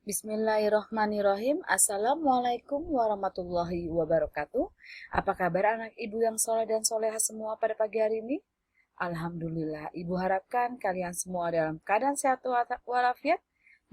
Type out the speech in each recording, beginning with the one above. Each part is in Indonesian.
Bismillahirrahmanirrahim. Assalamualaikum warahmatullahi wabarakatuh. Apa kabar anak ibu yang soleh dan soleha semua pada pagi hari ini? Alhamdulillah, ibu harapkan kalian semua dalam keadaan sehat walafiat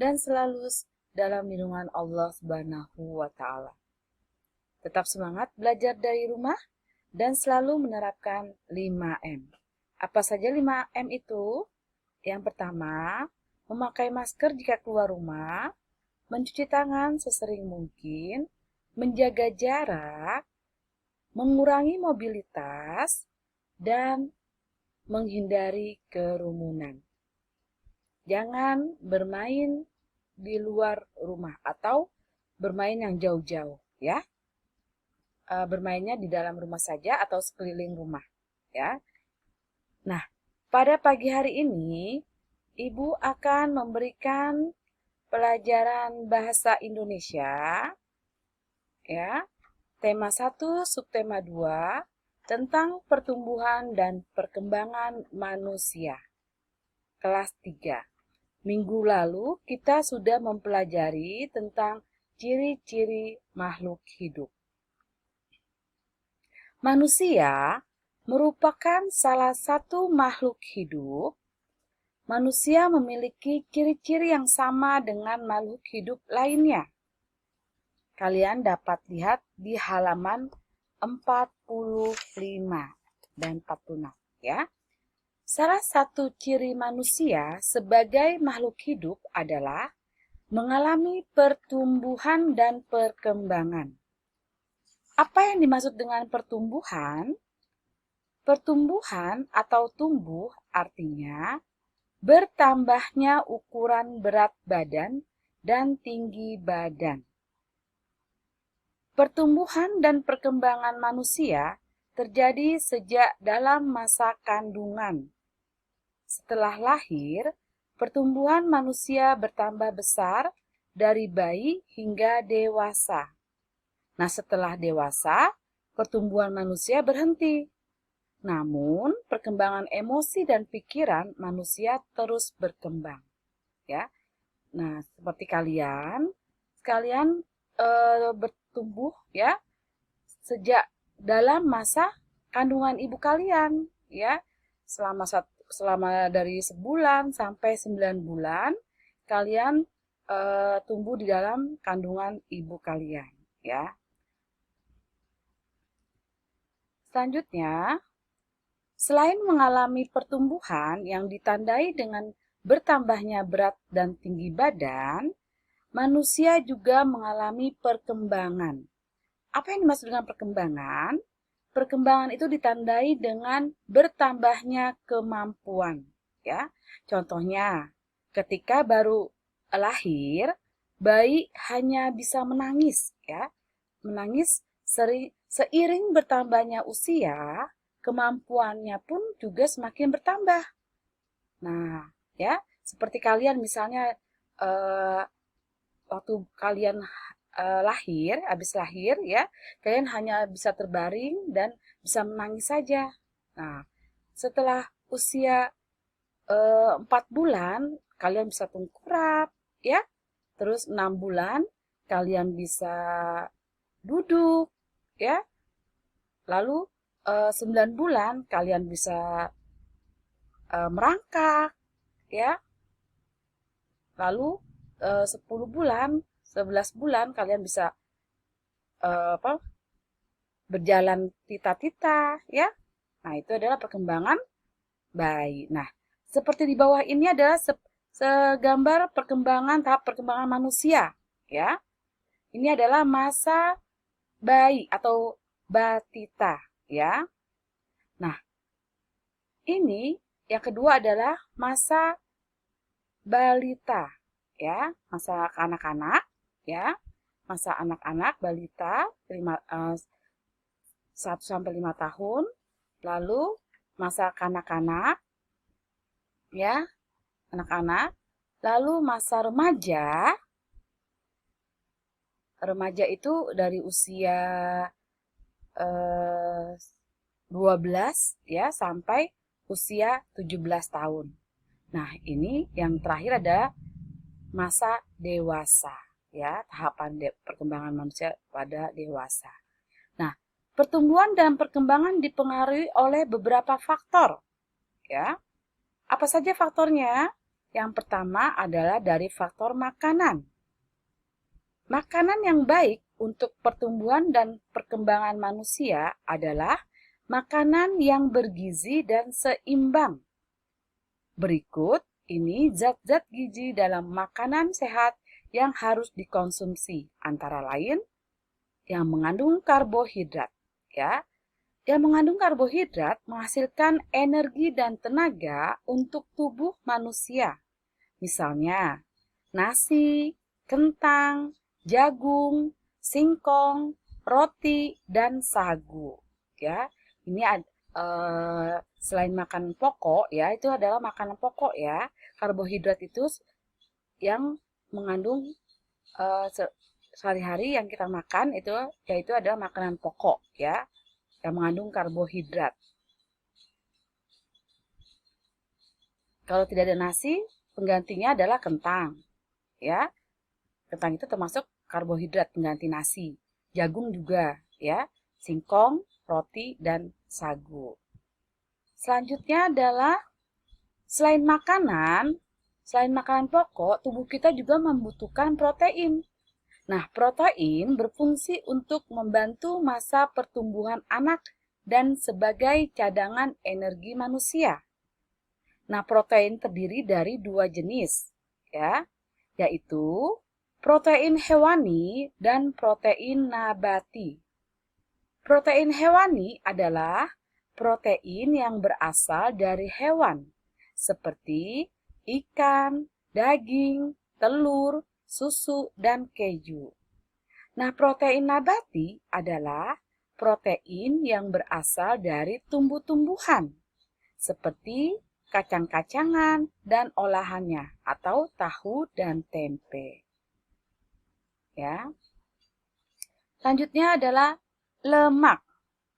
dan selalu dalam lindungan Allah Subhanahu wa Ta'ala. Tetap semangat belajar dari rumah dan selalu menerapkan 5M. Apa saja 5M itu? Yang pertama, memakai masker jika keluar rumah, mencuci tangan sesering mungkin, menjaga jarak, mengurangi mobilitas, dan menghindari kerumunan. Jangan bermain di luar rumah atau bermain yang jauh-jauh, ya. Bermainnya di dalam rumah saja atau sekeliling rumah, ya. Nah, pada pagi hari ini, Ibu akan memberikan pelajaran bahasa Indonesia, ya. Tema 1, subtema 2, tentang pertumbuhan dan perkembangan manusia. Kelas 3. Minggu lalu kita sudah mempelajari tentang ciri-ciri makhluk hidup. Manusia merupakan salah satu makhluk hidup. Manusia memiliki ciri-ciri yang sama dengan makhluk hidup lainnya. Kalian dapat lihat di halaman 45 dan 46, ya. Salah satu ciri manusia sebagai makhluk hidup adalah mengalami pertumbuhan dan perkembangan. Apa yang dimaksud dengan pertumbuhan? Pertumbuhan atau tumbuh artinya bertambahnya ukuran berat badan dan tinggi badan. Pertumbuhan dan perkembangan manusia terjadi sejak dalam masa kandungan. Setelah lahir, pertumbuhan manusia bertambah besar dari bayi hingga dewasa. Nah, setelah dewasa, pertumbuhan manusia berhenti. Namun, perkembangan emosi dan pikiran manusia terus berkembang, ya. Nah, seperti kalian bertumbuh, ya, sejak dalam masa kandungan ibu kalian, ya. Selama dari sebulan sampai 9 bulan kalian tumbuh di dalam kandungan ibu kalian, ya. Selanjutnya, selain mengalami pertumbuhan yang ditandai dengan bertambahnya berat dan tinggi badan, manusia juga mengalami perkembangan. Apa yang dimaksud dengan perkembangan? Perkembangan itu ditandai dengan bertambahnya kemampuan, ya. Contohnya, ketika baru lahir, bayi hanya bisa menangis, ya. Menangis seiring bertambahnya usia, kemampuannya pun juga semakin bertambah. Nah, ya, seperti kalian misalnya waktu kalian habis lahir, ya, kalian hanya bisa terbaring dan bisa menangis saja. Nah, setelah usia 4 bulan, kalian bisa tengkurap, ya. Terus 6 bulan, kalian bisa duduk, ya. Lalu 9 bulan, kalian bisa merangkak, ya. Lalu 10 bulan, 11 bulan kalian bisa berjalan tita-tita, ya. Nah, itu adalah perkembangan bayi. Nah, seperti di bawah ini adalah segambar tahap perkembangan manusia, ya. Ini adalah masa bayi atau batita, ya. Nah, ini yang kedua adalah masa balita, ya, masa anak-anak, ya, masa anak-anak balita 1 sampai 5 tahun, lalu masa kanak-kanak, ya, anak-anak, lalu masa remaja. Remaja itu dari usia 12, ya, sampai usia 17 tahun. Nah, ini yang terakhir ada masa dewasa, ya, tahapan perkembangan manusia pada dewasa. Nah, pertumbuhan dan perkembangan dipengaruhi oleh beberapa faktor, ya. Apa saja faktornya? Yang pertama adalah dari faktor makanan. Makanan yang baik untuk pertumbuhan dan perkembangan manusia adalah makanan yang bergizi dan seimbang. Berikut ini zat-zat gizi dalam makanan sehat yang harus dikonsumsi, antara lain yang mengandung karbohidrat, ya. Yang mengandung karbohidrat menghasilkan energi dan tenaga untuk tubuh manusia. Misalnya, nasi, kentang, jagung, singkong, roti, dan sagu. Ya, ini selain makanan pokok, ya, itu adalah makanan pokok, ya. Karbohidrat itu yang mengandung sehari-hari yang kita makan itu, yaitu adalah makanan pokok, ya, yang mengandung karbohidrat. Kalau tidak ada nasi, penggantinya adalah kentang, ya. Kentang itu termasuk karbohidrat pengganti nasi. Jagung juga, ya. Singkong, roti, dan sagu. Selanjutnya adalah selain makanan pokok, tubuh kita juga membutuhkan protein. Nah, protein berfungsi untuk membantu masa pertumbuhan anak dan sebagai cadangan energi manusia. Nah, protein terdiri dari dua jenis, ya, yaitu protein hewani dan protein nabati. Protein hewani adalah protein yang berasal dari hewan, seperti ikan, daging, telur, susu, dan keju. Nah, protein nabati adalah protein yang berasal dari tumbuh-tumbuhan, seperti kacang-kacangan dan olahannya, atau tahu dan tempe. Ya. Selanjutnya adalah lemak.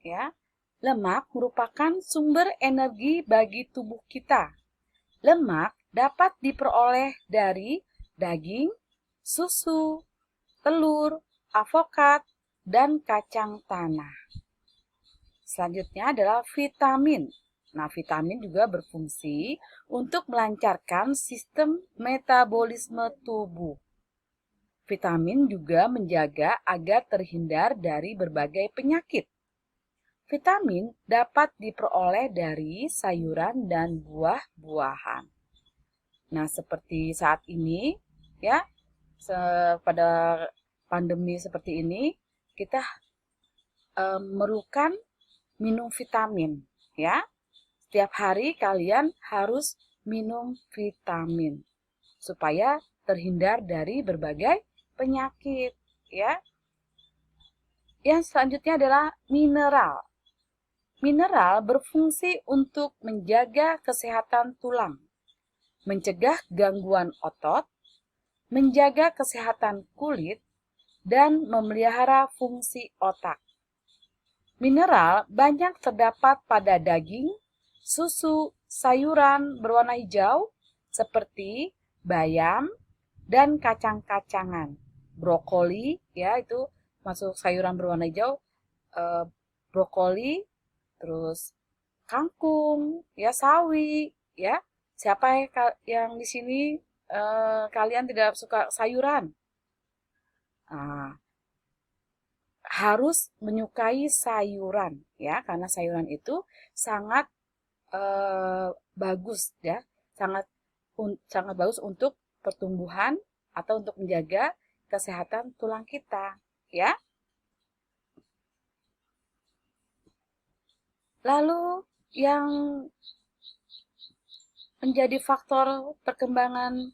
Ya. Lemak merupakan sumber energi bagi tubuh kita. Lemak dapat diperoleh dari daging, susu, telur, avokat, dan kacang tanah. Selanjutnya adalah vitamin. Nah, vitamin juga berfungsi untuk melancarkan sistem metabolisme tubuh. Vitamin juga menjaga agar terhindar dari berbagai penyakit. Vitamin dapat diperoleh dari sayuran dan buah-buahan. Nah, seperti saat ini, ya, pada pandemi seperti ini, kita memerlukan minum vitamin, ya. Setiap hari kalian harus minum vitamin supaya terhindar dari berbagai penyakit, ya. Yang selanjutnya adalah mineral. Mineral berfungsi untuk menjaga kesehatan tulang, mencegah gangguan otot, menjaga kesehatan kulit, dan memelihara fungsi otak. Mineral banyak terdapat pada daging, susu, sayuran berwarna hijau seperti bayam dan kacang-kacangan. Brokoli, ya, itu masuk sayuran berwarna hijau, brokoli, terus kangkung, ya, sawi, ya. Siapa yang di sini kalian tidak suka sayuran? Nah, harus menyukai sayuran, ya, karena sayuran itu sangat bagus, ya, sangat bagus untuk pertumbuhan atau untuk menjaga kesehatan tulang kita, ya. Lalu yang menjadi faktor perkembangan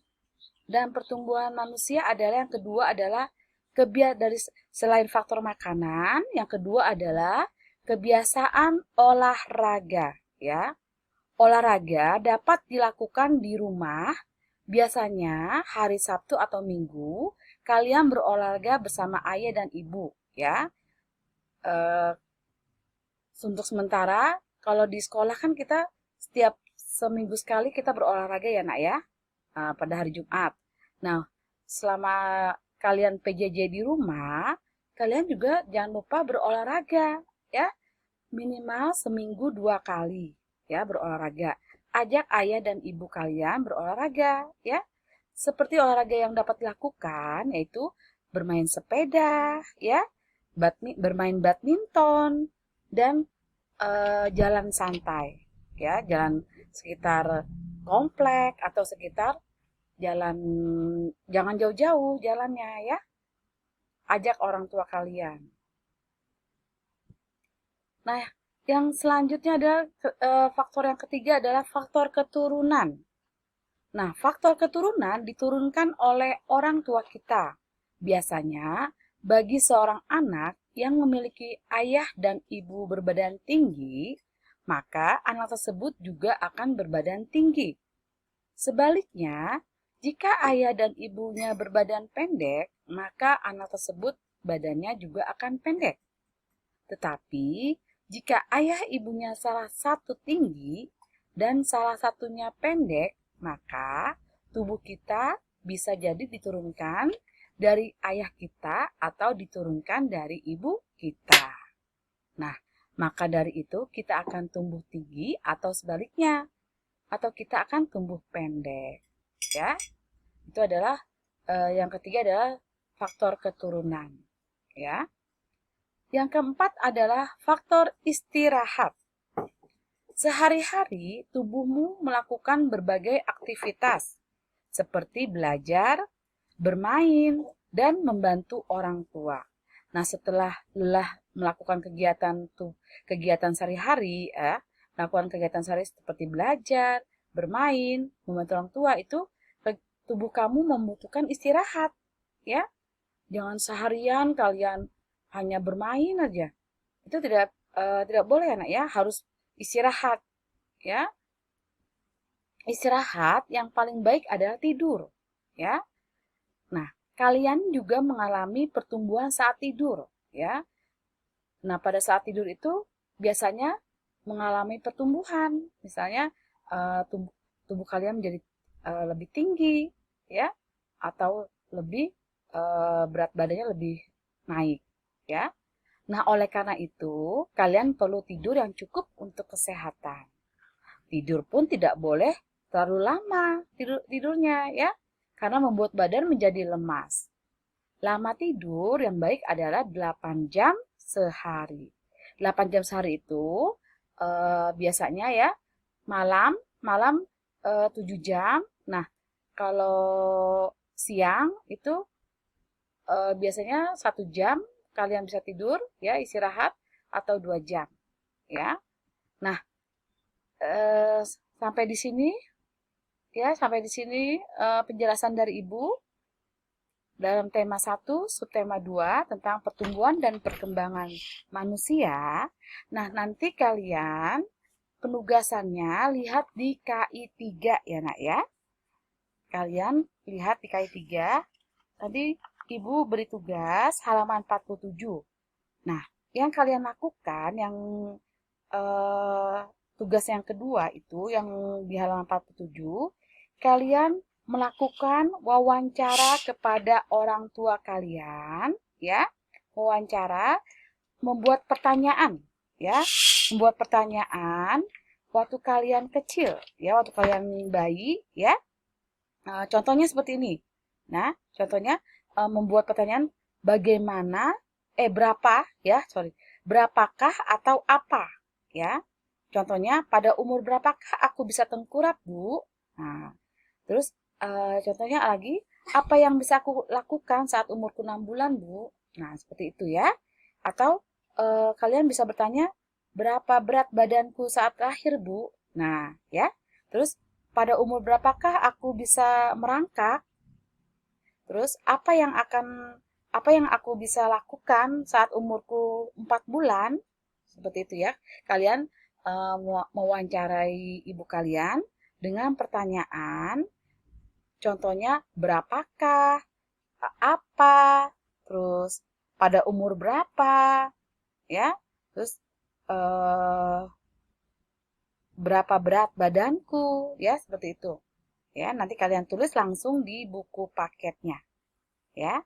dan pertumbuhan manusia adalah yang kedua adalah dari selain faktor makanan, yang kedua adalah kebiasaan olahraga, ya. Olahraga dapat dilakukan di rumah. Biasanya hari Sabtu atau Minggu kalian berolahraga bersama ayah dan ibu, ya. Untuk sementara kalau di sekolah kan kita setiap seminggu sekali kita berolahraga, ya, Nak, ya. Pada hari Jumat. Nah, selama kalian PJJ di rumah, kalian juga jangan lupa berolahraga, ya. Minimal seminggu 2 kali, ya, berolahraga. Ajak ayah dan ibu kalian berolahraga, ya. Seperti olahraga yang dapat dilakukan, yaitu bermain sepeda, ya, bermain badminton, dan jalan santai, ya, jalan sekitar komplek atau sekitar jalan, jangan jauh-jauh jalannya ya. Ajak orang tua kalian. Nah, yang selanjutnya adalah faktor yang ketiga adalah faktor keturunan. Nah, faktor keturunan diturunkan oleh orang tua kita. Biasanya, bagi seorang anak yang memiliki ayah dan ibu berbadan tinggi, maka anak tersebut juga akan berbadan tinggi. Sebaliknya, jika ayah dan ibunya berbadan pendek, maka anak tersebut badannya juga akan pendek. Tetapi, jika ayah ibunya salah satu tinggi dan salah satunya pendek, maka tubuh kita bisa jadi diturunkan dari ayah kita atau diturunkan dari ibu kita. Nah, maka dari itu kita akan tumbuh tinggi atau sebaliknya, atau kita akan tumbuh pendek, ya. Itu adalah yang ketiga adalah faktor keturunan, ya. Yang keempat adalah faktor istirahat. Sehari-hari tubuhmu melakukan berbagai aktivitas seperti belajar, bermain, dan membantu orang tua. Nah, setelah lelah melakukan kegiatan sehari-hari, melakukan kegiatan sehari seperti belajar, bermain, membantu orang tua, itu tubuh kamu membutuhkan istirahat, ya. Jangan seharian kalian hanya bermain aja. Itu tidak boleh anak ya, harus istirahat, ya. Istirahat yang paling baik adalah tidur, ya. Nah, kalian juga mengalami pertumbuhan saat tidur, ya. Nah, pada saat tidur itu biasanya mengalami pertumbuhan, misalnya tubuh kalian menjadi lebih tinggi, ya, atau lebih berat badannya lebih naik, ya. Nah, oleh karena itu, kalian perlu tidur yang cukup untuk kesehatan. Tidur pun tidak boleh terlalu lama tidurnya, ya, karena membuat badan menjadi lemas. Lama tidur yang baik adalah 8 jam sehari. 8 jam sehari itu biasanya ya, malam malam 7 jam. Nah, kalau siang itu biasanya 1 jam kalian bisa tidur, ya, istirahat, atau 2 jam, ya. Nah, eh, sampai di sini, ya, sampai di sini penjelasan dari Ibu dalam tema 1, subtema 2 tentang pertumbuhan dan perkembangan manusia. Nah, nanti kalian penugasannya lihat di KI 3 ya, Nak, ya. Kalian lihat di KI 3. Tadi Ibu beri tugas halaman 47. Nah, yang kalian lakukan, yang tugas yang kedua itu, yang di halaman 47, kalian melakukan wawancara kepada orang tua kalian, ya. Wawancara, membuat pertanyaan, ya. Membuat pertanyaan waktu kalian kecil, ya, waktu kalian bayi, ya. Contohnya seperti ini. Nah, contohnya membuat pertanyaan bagaimana, berapa, ya, sorry, berapakah atau apa, ya. Contohnya, pada umur berapakah aku bisa tengkurap, Bu? Nah, terus contohnya lagi, apa yang bisa aku lakukan saat umurku 6 bulan, Bu? Nah, seperti itu ya. Atau kalian bisa bertanya, berapa berat badanku saat lahir, Bu? Nah, ya. Terus, pada umur berapakah aku bisa merangkak? Terus, apa yang aku bisa lakukan saat umurku 4 bulan? Seperti itu ya. Kalian mewawancarai ibu kalian dengan pertanyaan, contohnya berapakah, apa, terus pada umur berapa, ya, terus berapa berat badanku, ya, seperti itu. Ya, nanti kalian tulis langsung di buku paketnya. Ya.